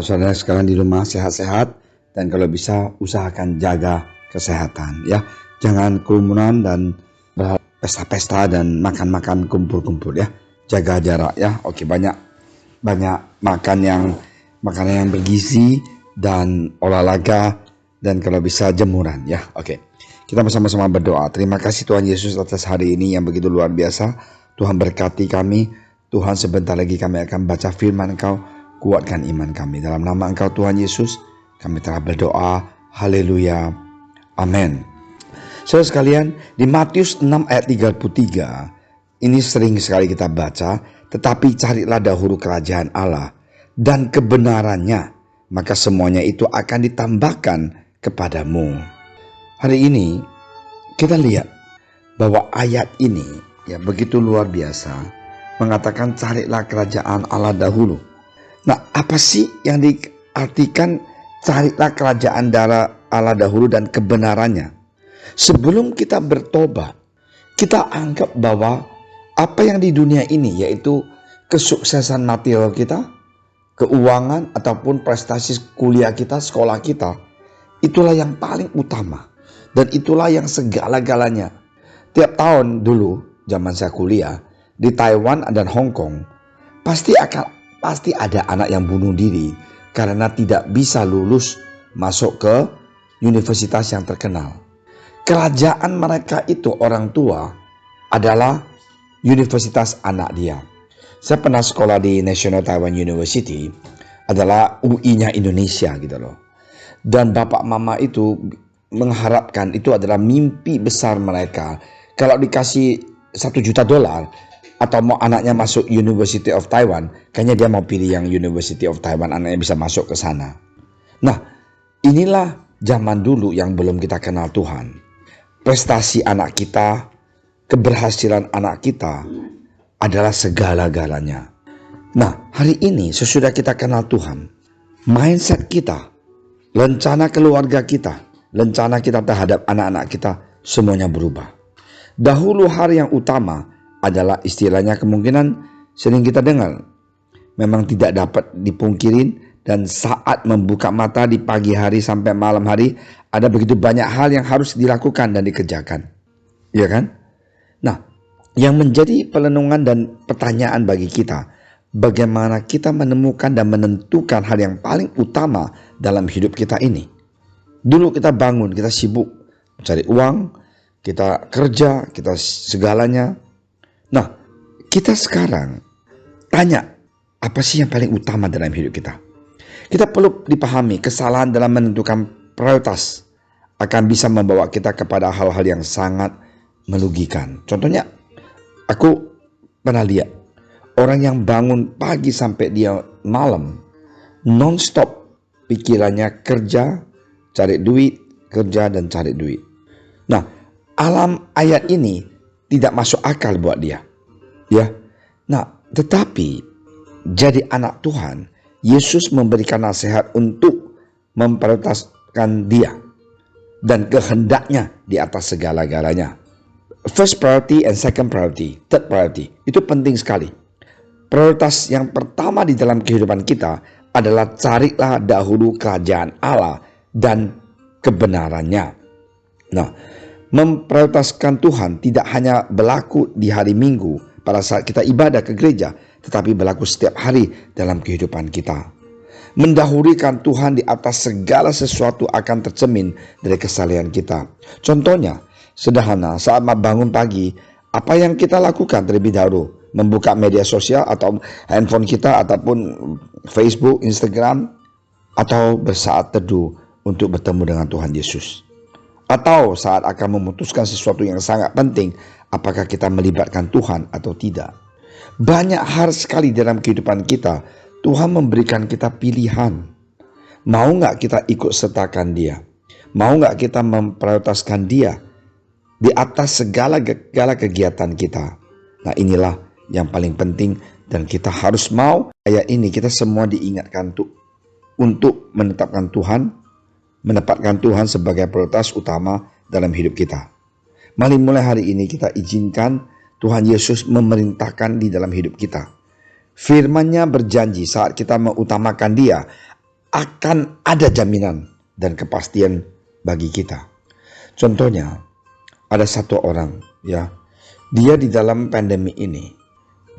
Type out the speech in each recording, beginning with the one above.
Saudara sekarang di rumah sehat-sehat, dan kalau bisa usahakan jaga kesehatan ya. Jangan kerumunan dan pesta-pesta dan makan-makan kumpul-kumpul ya. Jaga jarak ya. Oke, banyak makanan yang bergizi dan olahraga, dan kalau bisa jemuran ya. Oke. Kita bersama-sama berdoa. Terima kasih Tuhan Yesus atas hari ini yang begitu luar biasa. Tuhan berkati kami. Tuhan, sebentar lagi kami akan baca firman Engkau. Kuatkan iman kami. Dalam nama Engkau Tuhan Yesus, kami telah berdoa. Haleluya. Amin. Saudara sekalian, di Matius 6 ayat 33, ini sering sekali kita baca, tetapi carilah dahulu kerajaan Allah dan kebenarannya, maka semuanya itu akan ditambahkan kepadamu. Hari ini kita lihat bahwa ayat ini ya begitu luar biasa, mengatakan carilah kerajaan Allah dahulu. Nah, apa sih yang diartikan carilah kerajaan Allah dahulu dan kebenarannya? Sebelum kita bertobat, kita anggap bahwa apa yang di dunia ini, yaitu kesuksesan material kita, keuangan ataupun prestasi kuliah kita, sekolah kita, itulah yang paling utama dan itulah yang segala-galanya. Tiap tahun dulu zaman saya kuliah di Taiwan dan Hong Kong, pasti ada anak yang bunuh diri karena tidak bisa lulus masuk ke universitas yang terkenal. Kerajaan mereka itu, orang tua, adalah universitas anak dia. Saya pernah sekolah di National Taiwan University, adalah UI-nya Indonesia gitu loh. Dan bapak mama itu mengharapkan, itu adalah mimpi besar mereka. Kalau dikasih $1 juta atau mau anaknya masuk University of Taiwan, kayaknya dia mau pilih yang University of Taiwan, anaknya bisa masuk ke sana. Nah, inilah zaman dulu yang belum kita kenal Tuhan. Prestasi anak kita, keberhasilan anak kita adalah segala-galanya. Nah, hari ini sesudah kita kenal Tuhan, mindset kita, rencana keluarga kita, rencana kita terhadap anak-anak kita, semuanya berubah. Dahulu hari yang utama adalah istilahnya, kemungkinan sering kita dengar, memang tidak dapat dipungkirin, dan saat membuka mata di pagi hari sampai malam hari, ada begitu banyak hal yang harus dilakukan dan dikerjakan, ya kan? Nah, yang menjadi perenungan dan pertanyaan bagi kita, bagaimana kita menemukan dan menentukan hal yang paling utama dalam hidup kita ini. Dulu kita bangun, kita sibuk mencari uang, kita kerja, kita segalanya. Nah, kita sekarang tanya, apa sih yang paling utama dalam hidup kita? Kita perlu dipahami, kesalahan dalam menentukan prioritas akan bisa membawa kita kepada hal-hal yang sangat merugikan. Contohnya, aku pernah lihat orang yang bangun pagi sampai dia malam, non-stop pikirannya kerja, cari duit, kerja dan cari duit. Nah, alam ayat ini tidak masuk akal buat dia. Ya. Nah, tetapi jadi anak Tuhan, Yesus memberikan nasihat untuk memprioritaskan dia dan kehendaknya di atas segala-galanya. First priority and second priority, third priority, itu penting sekali. Prioritas yang pertama di dalam kehidupan kita adalah carilah dahulu kerajaan Allah dan kebenarannya. Nah, memprioritaskan Tuhan tidak hanya berlaku di hari Minggu pada saat kita ibadah ke gereja, tetapi berlaku setiap hari dalam kehidupan kita. Mendahulukan Tuhan di atas segala sesuatu akan tercermin dari kesalehan kita. Contohnya, sederhana, saat bangun pagi, apa yang kita lakukan terlebih dahulu? Membuka media sosial atau handphone kita, ataupun Facebook, Instagram, atau bersaat teduh untuk bertemu dengan Tuhan Yesus. Atau saat akan memutuskan sesuatu yang sangat penting, apakah kita melibatkan Tuhan atau tidak. Banyak hal sekali dalam kehidupan kita, Tuhan memberikan kita pilihan. Mau gak kita ikut sertakan dia? Mau gak kita memprioritaskan dia di atas segala kegiatan kita? Nah, inilah yang paling penting, dan kita harus mau. Ayat ini kita semua diingatkan untuk menetapkan Tuhan, menempatkan Tuhan sebagai prioritas utama dalam hidup kita. Mari mulai hari ini kita izinkan Tuhan Yesus memerintahkan di dalam hidup kita. Firman-Nya berjanji saat kita mengutamakan Dia, akan ada jaminan dan kepastian bagi kita. Contohnya, ada satu orang ya, dia di dalam pandemi ini,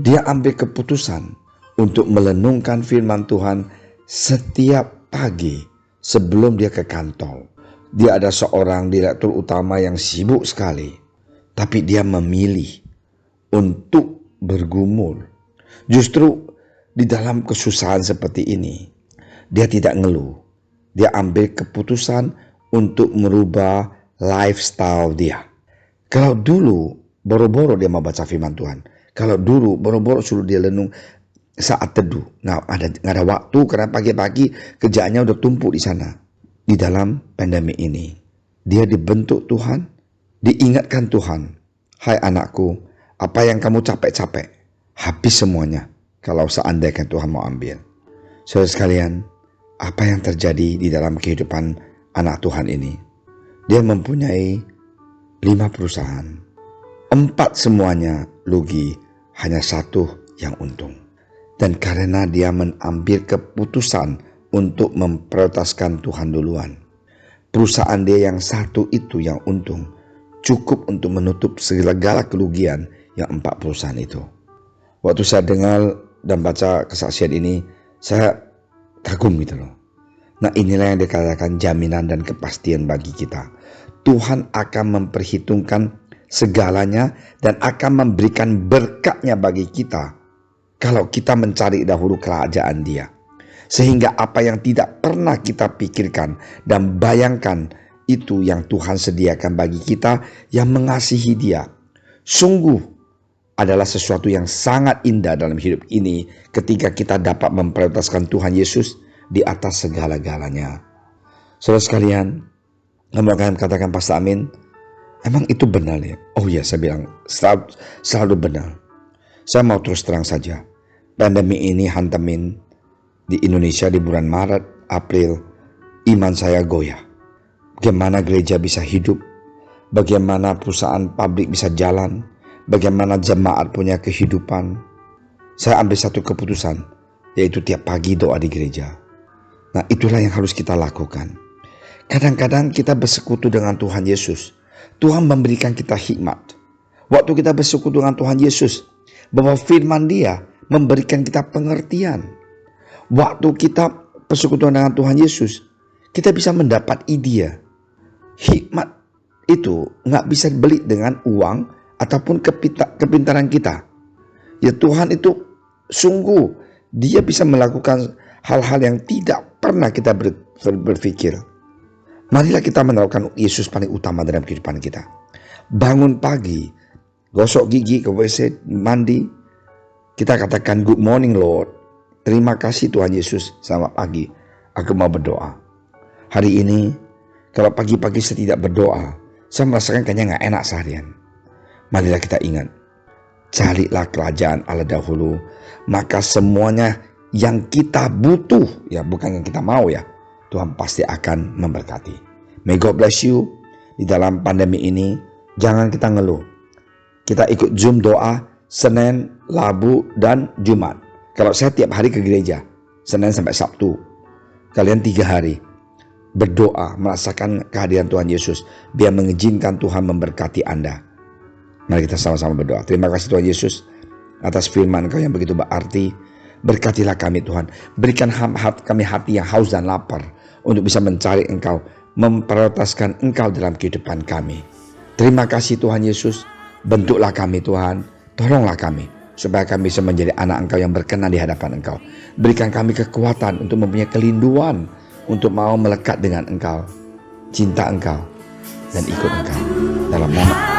dia ambil keputusan untuk melenungkan firman Tuhan setiap pagi sebelum dia ke kantor. Dia ada seorang direktur utama yang sibuk sekali, tapi dia memilih untuk bergumul. Justru di dalam kesusahan seperti ini, dia tidak ngeluh. Dia ambil keputusan untuk merubah lifestyle dia. Kalau dulu boro-boro dia mau baca firman Tuhan, kalau dulu boro-boro suruh dia lenung saat teduh, nggak ada waktu karena pagi-pagi kerjaannya udah tumpuk di sana. Di dalam pandemi ini, dia dibentuk Tuhan, diingatkan Tuhan, hai anakku, apa yang kamu capek-capek, habis semuanya kalau seandainya Tuhan mau ambil. Saudara sekalian, apa yang terjadi di dalam kehidupan anak Tuhan ini? Dia mempunyai 5 perusahaan. 4 semuanya rugi, hanya 1 yang untung. Dan karena dia mengambil keputusan untuk memprioritaskan Tuhan duluan, perusahaan dia yang 1 itu yang untung cukup untuk menutup segala kerugian yang 4 perusahaan itu. Waktu saya dengar dan baca kesaksian ini, saya kagum gitu loh. Nah, inilah yang dikatakan jaminan dan kepastian bagi kita. Tuhan akan memperhitungkan segalanya dan akan memberikan berkatnya bagi kita kalau kita mencari dahulu kerajaan Dia. Sehingga apa yang tidak pernah kita pikirkan dan bayangkan, itu yang Tuhan sediakan bagi kita yang mengasihi Dia. Sungguh adalah sesuatu yang sangat indah dalam hidup ini ketika kita dapat memprioritaskan Tuhan Yesus di atas segala-galanya. Saudara sekalian, mau katakan Pastor Amin, emang itu benar ya? Oh ya, saya bilang selalu benar. Saya mau terus terang saja, pandemi ini hantamin di Indonesia di bulan Maret, April, iman saya goyah. Bagaimana gereja bisa hidup, bagaimana perusahaan pabrik bisa jalan, bagaimana jemaat punya kehidupan. Saya ambil satu keputusan, yaitu tiap pagi doa di gereja. Nah, itulah yang harus kita lakukan. Kadang-kadang kita bersekutu dengan Tuhan Yesus, Tuhan memberikan kita hikmat. Waktu kita bersekutu dengan Tuhan Yesus, bahwa firman Dia memberikan kita pengertian. Waktu kita bersekutu dengan Tuhan Yesus, kita bisa mendapat ide. Hikmat itu gak bisa beli dengan uang ataupun kepintaran kita. Ya, Tuhan itu sungguh Dia bisa melakukan hal-hal yang tidak pernah kita berpikir. Marilah kita menaruhkan Yesus paling utama dalam kehidupan kita. Bangun pagi, gosok gigi, ke WC, mandi, kita katakan good morning Lord. Terima kasih Tuhan Yesus, selamat pagi, aku mau berdoa. Hari ini kalau pagi-pagi saya tidak berdoa, saya merasakan kayaknya gak enak seharian. Marilah kita ingat, carilah kerajaan Allah dahulu, maka semuanya yang kita butuh, ya bukan yang kita mau ya, Tuhan pasti akan memberkati. May God bless you. Di dalam pandemi ini, jangan kita ngeluh. Kita ikut Zoom doa Senin, Rabu, dan Jumat. Kalau saya tiap hari ke gereja, Senin sampai Sabtu. Kalian 3 hari berdoa, merasakan kehadiran Tuhan Yesus, biar mengizinkan Tuhan memberkati Anda. Mari kita sama-sama berdoa. Terima kasih Tuhan Yesus atas firman Engkau yang begitu berarti. Berkatilah kami Tuhan. Berikan kami hati yang haus dan lapar untuk bisa mencari Engkau, memprioritaskan Engkau dalam kehidupan kami. Terima kasih Tuhan Yesus. Bentuklah kami Tuhan. Tolonglah kami supaya kami bisa menjadi anak Engkau yang berkenan di hadapan Engkau. Berikan kami kekuatan untuk mempunyai kelinduan, untuk mau melekat dengan Engkau, cinta Engkau, dan ikut Engkau. Dalam nama